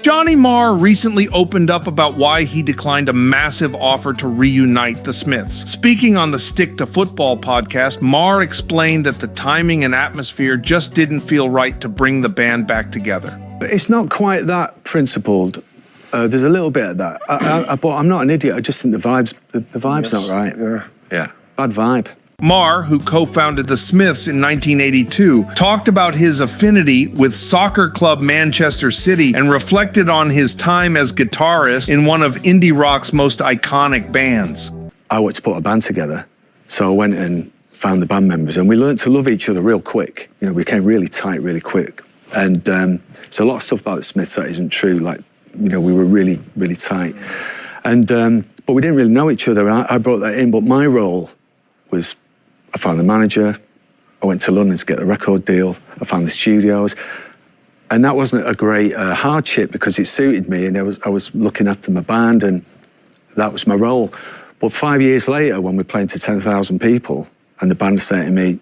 Johnny Marr recently opened up about why he declined a massive offer to reunite the Smiths. Speaking on the Stick to Football podcast, Marr explained that the timing and atmosphere just didn't feel right to bring the band back together. It's not quite that principled. There's a little bit of that. But I'm not an idiot. I just think the vibe's not right. Yeah. Bad vibe. Marr, who co-founded the Smiths in 1982, talked about his affinity with soccer club Manchester City and reflected on his time as guitarist in one of indie rock's most iconic bands. I wanted to put a band together, so I went and found the band members, and we learned to love each other real quick. You know, we became really tight really quick. And so a lot of stuff about the Smiths that isn't true. Like, you know, we were really, really tight. And but we didn't really know each other. I brought that in, but my role was, I found the manager, I went to London to get the record deal, I found the studios, and that wasn't a great hardship because it suited me, and I was looking after my band, and that was my role. But 5 years later, when we're playing to 10,000 people, and the band saying to me,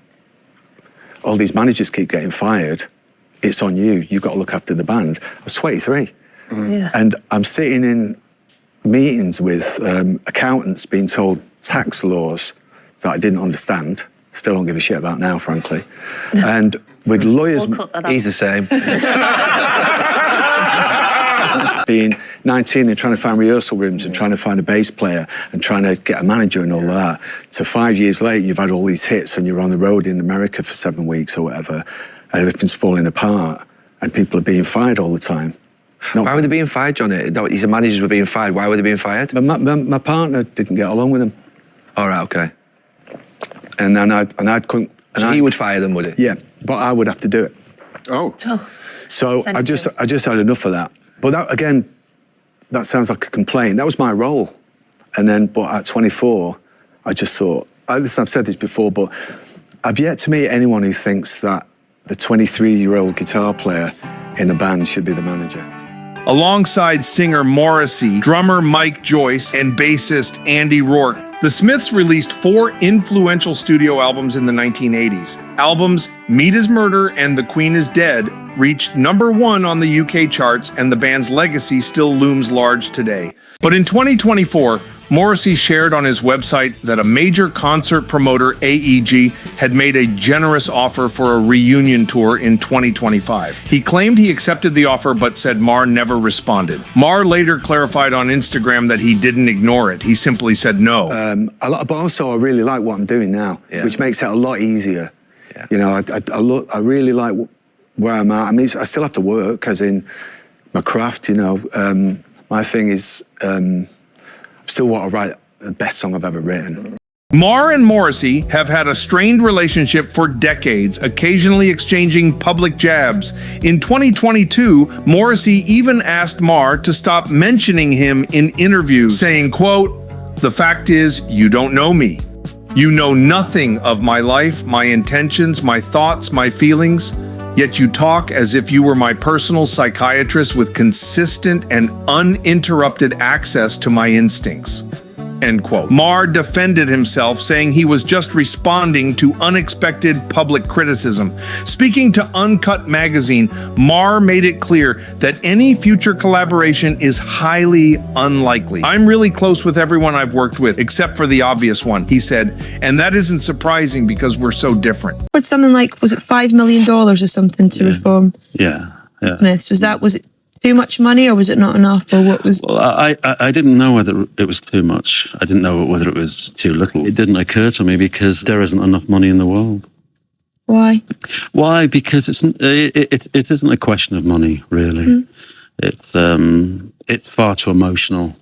all these managers keep getting fired, it's on you, you've got to look after the band. I was 23, and I'm sitting in meetings with accountants being told tax laws that I didn't understand, still don't give a shit about now, frankly. And with lawyers... He's the same. Being 19 and trying to find rehearsal rooms and trying to find a bass player and trying to get a manager and all that, to 5 years later, you've had all these hits and you're on the road in America for 7 weeks or whatever, and everything's falling apart, and people are being fired all the time. Why were they being fired, Johnny? He said managers were being fired. Why were they being fired? My partner didn't get along with them. All right, okay. And I couldn't... So he would fire them, would he? Yeah, but I would have to do it. Oh. So I just had enough of that. But that, again, that sounds like a complaint. That was my role. And then, but at 24, I just thought, listen, I've said this before, but I've yet to meet anyone who thinks that the 23-year-old guitar player in a band should be the manager. Alongside singer Morrissey, drummer Mike Joyce, and bassist Andy Rourke, the Smiths released 4 influential studio albums in the 1980s. Albums Meat is Murder and The Queen is Dead reached #1 on the UK charts, and the band's legacy still looms large today. But in 2024, Morrissey shared on his website that a major concert promoter, AEG, had made a generous offer for a reunion tour in 2025. He claimed he accepted the offer but said Marr never responded. Marr later clarified on Instagram that he didn't ignore it. He simply said no. But also I really like what I'm doing now, which makes it a lot easier. Yeah. You know, I really like where I'm at. I mean, I still have to work, as in my craft, you know. My thing is... still want to write the best song I've ever written. Marr and Morrissey have had a strained relationship for decades, occasionally exchanging public jabs. In 2022, Morrissey even asked Marr to stop mentioning him in interviews, saying, quote, "The fact is, you don't know me. You know nothing of my life, my intentions, my thoughts, my feelings. Yet you talk as if you were my personal psychiatrist with consistent and uninterrupted access to my instincts." End quote. Marr defended himself, saying he was just responding to unexpected public criticism. Speaking to Uncut magazine, Marr made it clear that any future collaboration is highly unlikely. "I'm really close with everyone I've worked with, except for the obvious one," he said, "and that isn't surprising because we're so different." For something like, was it $5 million or something to reform Smiths? Was it too much money, or was it not enough, or what was... Well, I didn't know whether it was too much. I didn't know whether it was too little. It didn't occur to me because there isn't enough money in the world. Why? Why? Because it isn't a question of money, really. It's far too emotional.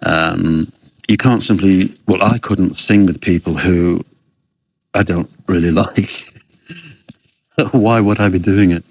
You can't simply... Well, I couldn't sing with people who I don't really like. Why would I be doing it?